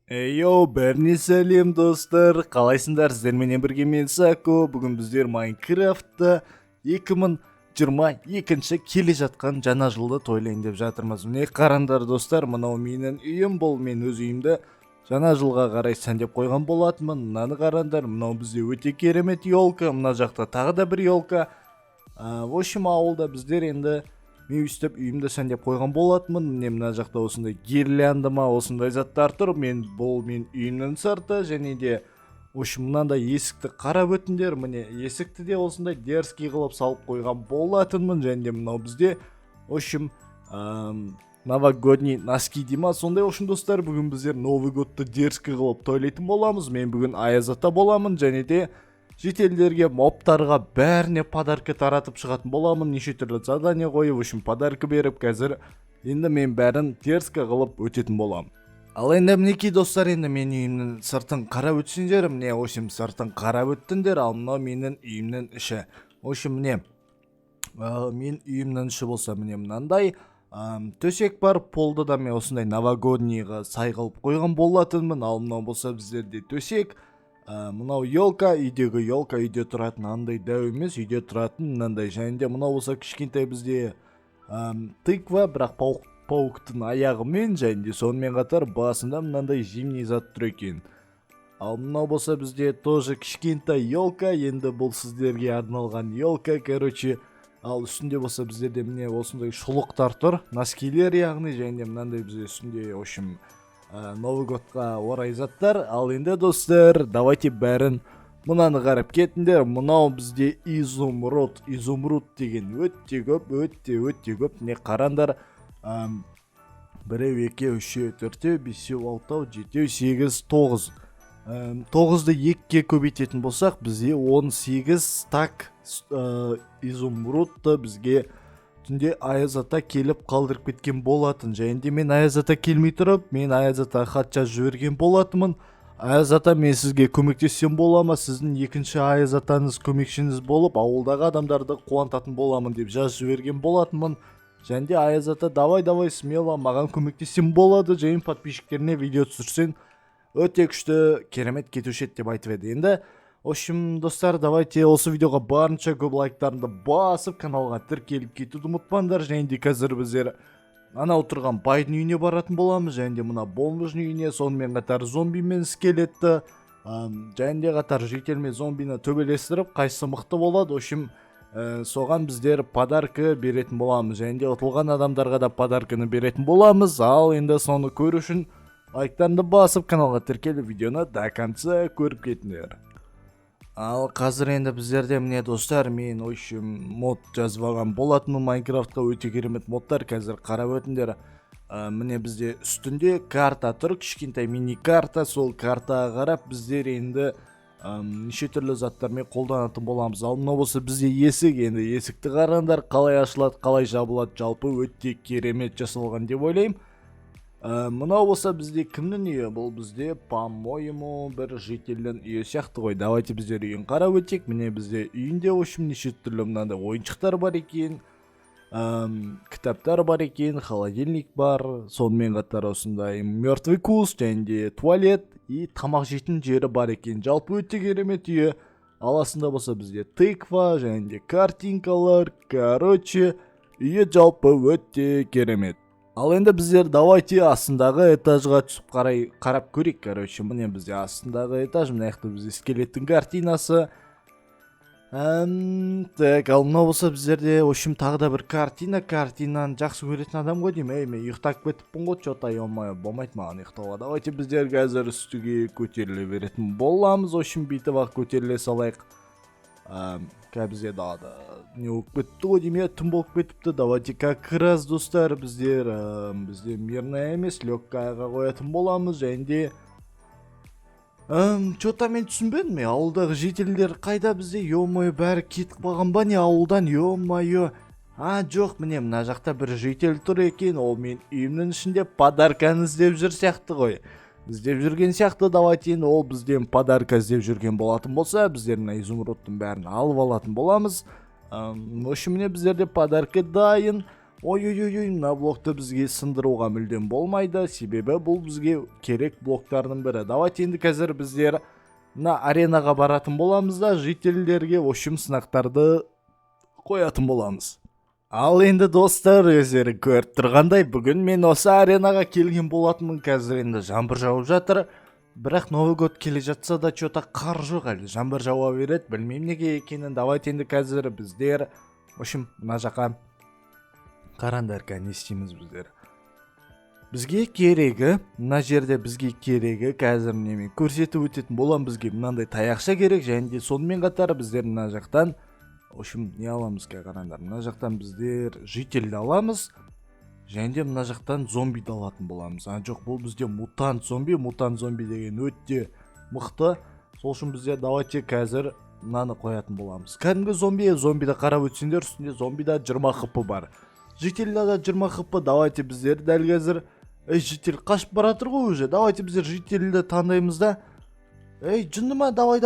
Йоу, бәріне сәлем достар, қалайсыңдар? Сіздерменен бірге мен Сако. Бүгін біздер Майнкрафтта 2022 келе жатқан жаңа жылды тойлайын деп жатырмыз. Міне қараңдар достар, мынау менің үйім, бұл мен өз үйімді жаңа жылға қарай сәндеп қойған болатынмын. Мынаны қараңдар, мынау бізде өте керемет елка, мына жақта тағы да бір елка. В общем, ауылда біздер енді мен өйстіп үйімді сәндеп қойған болатынмын. Міне мына жақта осындай гирлянда ма осындай заттар тұр. Бұл мен үйімнің сырты, және де мынандай есікті қарап өтіңдер. Міне есікті де осындай дерзкий қылып салып қойған болатынмын. және де мынау бізде новогодний носки дей ма сондай. Достар, бүгін біздер Новый годты дерзкий қылып тойлайтын боламыз. Мен бүгін Аяз ата боламын, және де шетелдерге мобтарға бәріне подарка таратып шығатын боламын. Неше түрлі задание қойып, подарка беріп, қазір енді мен бәрін дерзкий қылып өтетін боламын. Ал енді мінекей достар, енді мен үйімнің сыртын қарап өтсеңдер, міне сыртын қарап өттіңдер. Ал мынау менің үйімнің іші. Міне мен үйімнің іші болса, міне мынандай төсек бар. Полды да мен осындай новогоднийға сай қылып қойған болатынмын. Ал мынау болса біздерде төсек. Мынау елка, үйдегі елка, үйде тұратын андай дәу емес, үйде тұратын мынандай. және де мынау болса кішкентай бізде тыква, бірақ пауктың аяғымен, және де сонымен қатар басында мынандай зимний зат тұр екен. Ал мынау болса бізде тоже кішкентай елка, енді бұл сіздерге арналған елка, короче. Ал үстінде болса біздерде міне осындай шұлықтар тұр, носкилер яғни, және де мынандай бізде үстінде Новый годқа орай заттар. Ал енді достар, давайте бәрін мынаны қарап кетіңдер. Мынау бізде изумруд деген өте көп, өте көп. Не қарандар, 1, 2, 3, 4, 5, 6, 7, 8, 9. 9-ды 2-ге көбейтетін болсақ, бізде 18 стак изумрудты бізге түнде Аяз ата келіп қалдырып кеткен болатын. және де мен Аяз ата келмей тұрып, мен Аяз ата хат жазып жіберген болатынмын. Аяз ата, мен сізге көмектессем бола ма? Сіздің екінші Аяз атаңыз көмекшіңіз болып, ауылдағы адамдарды қуантатын боламын деп жазып жіберген болатынмын. және де Аяз ата, давай смело маған көмектессем болады, және подписчиктеріне видео түсірсең өте күшті керемет кетуші еді деп айтып еді. Енді достар, давайте осы видеоға барынша көп лайктарымды басып, каналға тіркеліп кетуді ұмытпаңдар. және де қазір біздер анау тұрған байдың үйіне баратын боламыз, және де мына бомбыжның үйіне, сонымен қатар зомби мен скелетті, және де қатар житель мен зомбины төбелестіріп, қайсысы мықты болады. Соған біздер подарка беретін боламыз, және де ұтылған адамдарға да подарканы беретін боламыз. Ал енді соны көру үшін лайктарымды басып, каналға тіркеліп, видеоны до конца көріп кетіңдер. Ал қазір енді біздерде міне достар, мен мод жазып алған болатынмын Майнкрафтқа, өте керемет модтар. Қазір қарап өтіңдер. Міне бізде үстінде карта тұр, кішкентай мини карта. Сол картаға қарап біздер енді неше түрлі заттармен қолданатын боламыз. Ал мынау болса бізде есік. Енді есікті қараңдар, қалай ашылады, қалай жабылады, жалпы өте керемет жасалған деп ойлаймын. Мынау болса бізде кімнің үйі? Бұл бізде, по-моему, бір жительдің үйі сияқты ғой. Давайте біздер үйін қарап өтсек. Міне бізде үйінде неше түрлі мынандай ойыншықтар бар екен, кітаптар бар екен, холодильник бар, сонымен қатар осындай мертвый куст, және де туалет и тамақ жейтін жері бар екен. Жалпы өте керемет үйі. Ал астында болса бізде тыква, және де картинкалар. Короче, үйі жалпы өте керемет. Ал енді біздер давайте астындағы этажға түсіп қарап көрейік. Короче, міне бізде астындағы этаж, мына жақта бізде скелеттің картинасы. Так, ал мынау болса біздерде тағы да бір картинаны жақсы көретін адам ғой деймін. Мен ұйықтап кетіппін ғой, что-то болмайды маған ұйықтауға. Давайте біздер қазір үстіге көтеріле беретін боламыз. Бүйтіп ақ көтеріле салайық. Бізде дағады не болып кетті ғой деймін, түн болып кетіпті. Давайте как раз достар, бізде мирная емес, легкаяға қоятын боламыз. және де что-то мен түсінбедім, ауылдағы жителдер қайда? Бізде ё-моё, бәрі кетіп қалған ба не ауылдан? Ё-моё, жоқ, міне мына жақта бір житель тұр екен. Ол мен үйімнің ішінде подарканы іздеп жүр сияқты ғой. Іздеп жүрген сияқты. Давайте енді ол бізден подарка іздеп жүрген болатын болса, біздер мына изумрудтың бәрін алып алатын боламыз. Міне біздерде подарка дайын. Ой, мына блокты бізге сындыруға мүлдем болмайды, себебі бұл бізге керек блоктардың бірі. Давайте енді қазір біздер мына аренаға баратын боламыз да, жителдерге ошым сынақтарды қоятын боламыз. Ал енді достар, өздері көріп тұрғандай, бүгін мен осы аренаға келген болатынмын. Қазір енді жаңбыр жауып жатыр. Бірақ Новый год келе жатса да чота қар жоқ әлі. Жаңбыр жауа береді, білмеймін неге екенін. Давайте енді қазір біздер, ошым, мына жаққа қараңдар, не істейміз біздер. Бізге керегі, мына жерде бізге керегі, қазір немен көрсетіп өтетін болам. Бізге мынандай таяқша керек, және де сонымен қатар біздер мына жақтан не аламыз, қараңдар. Мына жақтан біздер жителді аламыз, және де мына жақтан зомбиді алатын боламыз. Жоқ, бұл бізде мутант зомби деген өтте мықты. Сол үшін біздер давайте қазір мынаны қоятын боламыз. Кәдімгі зомбиді қарап өтсеңдер, үстінде зомбида 20 хп бар. Жителді да 20 хп. Давайте біздер дәл қазір житель қашып баратыр ғой уже. Давайте біздер жителді таңдаймыз да. Жынды ма? Давай.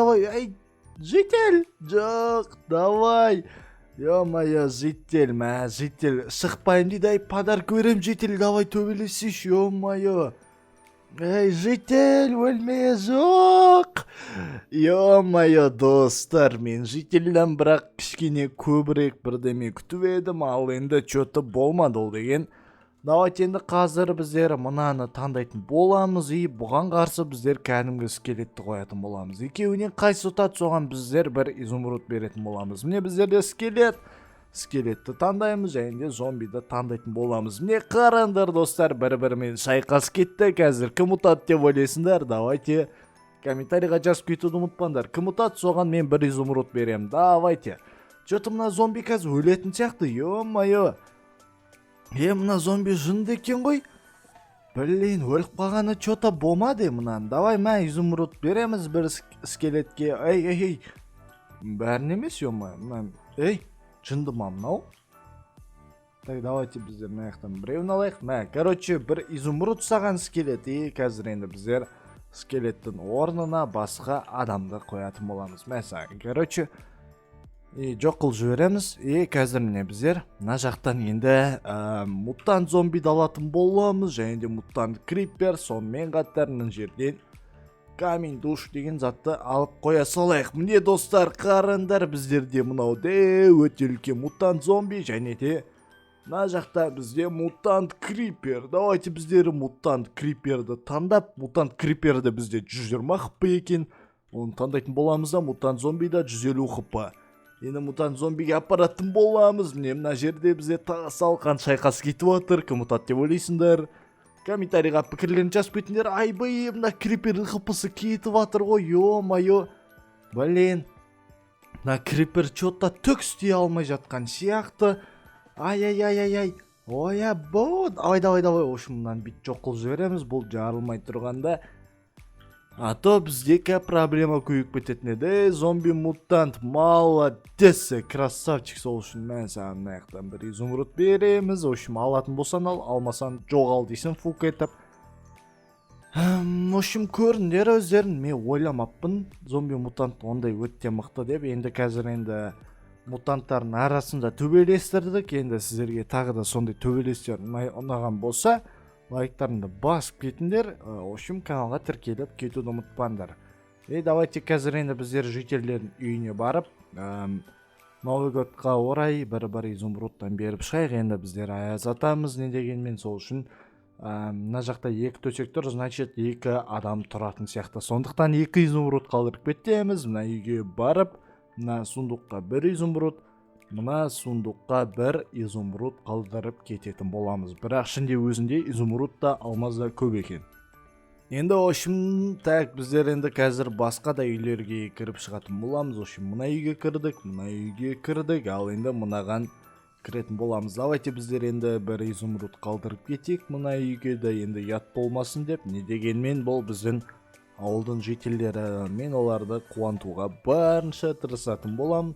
Житель! Жоқ, давай. Ё-моё, житель, житель. Шықпайым дейді, подарка берем, житель, давай төбелесейші, ё-моё. Житель, өлме, жоқ. Ё-моё, достар, мен жителден бірақ кішкене көбірек бірдеме күтіп едім, ал енді чөті болмады ол деген. Давайте енді қазір біздер мынаны таңдайтын боламыз, бұған қарсы біздер кәдімгі скелетті қоятын боламыз. Екеуінен қайсы ұтады, соған біздер бір изумруд беретін боламыз. Міне біздерде скелетті таңдаймыз, және де зомбиді таңдайтын боламыз. Міне қараңдар достар, бір-бірімен шайқас кетті. Қазір кім ұтады деп ойлайсыңдар? Давайте комментарийға жазып кетуді ұмытпаңдар. Кім ұтады, соған мен бір изумруд берем. Давайте. Что-то мына зомби қазір өлетін сияқты, ё-моё. Мына зомби жынды екен ғой. Блин, өліп қалғаны что-то болмады мынан. Давай, изумруд береміз бір скелетке. Бәрін емес, ё-моё. Жынды ма мынау? Так, давайте біздер мынаяқтан біреуін алайық. Короче, бір изумруд саған скелет. Қазір енді біздер скелеттің орнына басқа адамды қоятын боламыз. Короче, жоқ қыл жібереміз. Қазір міне біздер мына жақтан енді мутант зомбиді алатын боламыз, және де мутант крипер, сонымен қатар мына жерден камень душ деген затты алып қоя салайық. Міне достар, қараңдар, біздерде мынау өте үлкен мутант зомби, және де мына жақта бізде мутант крипер. Давайте біздер мутант криперді таңдап, мутант криперді бізде 120 хп екен, оны таңдайтын боламыз да, мутант зомбида 150 хп. Енді мутант зомбиге апаратын боламыз. Міне мына жерде бізде тағы салқан шайқас кетіп отыр. Кім ұтады деп ойлайсыңдар? Комментарийға пікірлерін жазып кетіңдер. Айбай, мына крипердің хпсы кетіп отыр ғой, ё-моё. Блин, мына крипер что-то түк істей алмай жатқан сияқты. Ай. Оя, давай. Ошым мынаны бит жоқ қылып жібереміз. Бұл жарылмай тұрғанда. А то біздегі проблема көйіп кететін еді. Зомби мутант, молодец, красавчик. Сол үшін мен саған мынаяқтан бір изумруд береміз. Ошым алатын болсан ал, алмасан жоғал дейсің фук етіп. Ошым көріңдер өздерін, мен ойламаппын зомби мутант ондай өтте мықты деп. Енді қазір енді мутанттардың арасында төбелестірдік. Енді сіздерге тағы да сондай төбелестер ұнаған болса, лайктарымды басып кетіңдер. Ошым каналға тіркеліп кетуді ұмытпаңдар. Давайте қазір енді біздер жителердің үйіне барып, Новый годқа орай бір изумрудтан беріп шығайық. Енді біздер аяз атамыз, не дегенмен сол үшін мына жақта 2 төсек тұр, значит 2 адам тұратын сияқты. Сондықтан 2 изумруд қалдырып кетеміз. Мына үйге барып, мына сундыққа 1 изумруд, мына сундыққа 1 изумруд қалдырып кететін боламыз. Бірақ ішінде өзінде изумруд та алмаз да көп екен. Енді ошым так біздер енді қазір басқа да үйлерге кіріп шығатын боламыз. Ошым мына үйге кірдік, ал енді мынаған кіретін боламыз. Давайте біздер енді 1 изумруд қалдырып кетейік мына үйге де, енді ят болмасын деп. Не дегенмен бұл біздің ауылдың жителдері, мен оларды қуантуға барынша тырысатын болам.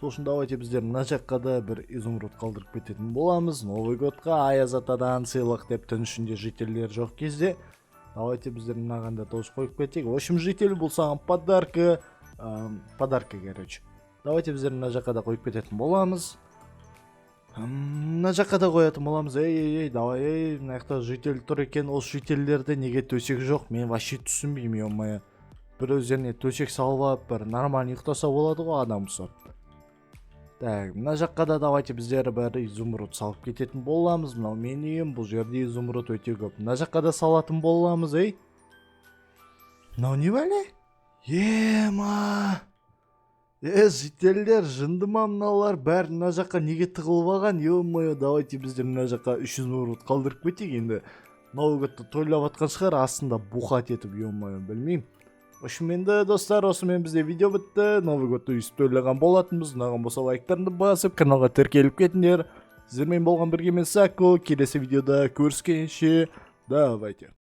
Сол үшін давайте біздер мына жаққа да 1 изумруд қалдырып кететін боламыз. Новый годқа аяз атадан сыйлық деп түн ішінде жителдер жоқ кезде. Давайте біздер мынағанда тоз қойып кетейік. В общем, житель бұл саған подарка, короче. Давайте біздер мына жаққа да қойып кететін боламыз. Мына жаққа да қоятын боламыз. Ей, давай, мына жақта житель тұр екен. Осы жительдерде неге төсек жоқ? Мен вообще түсінбеймін, ё-моё. Бір өздеріне төсек салып алып, бір нормально ұйықтаса болады ғой адам ұсап. Так, мына жаққа да давайте біздер бір изумруд салып кететін боламыз. Мынау мен үйім, бұл жерде изумруд өте көп. Мына жаққа да салатын боламыз, Мынау не бәле? Ема! Жителдер, жынды ма мыналар? Бәрі мына жаққа неге тығылып алған? Ё-моё, давайте біздер мына жаққа 3 изумруд қалдырып кетейік енді. Новый годты тойлап атқан шығар, астында бухать етіп, ё-моё, білмеймін. Енді достар, осымен бізде видео бітті. Новый годты өйстіп тойлаған болатынбыз. Ұнаған болса лайктарыңды басып, каналға тіркеліп кетіңдер. Сіздермен болған бірге мен Сако. Келесі видеода көріскенше, давайте.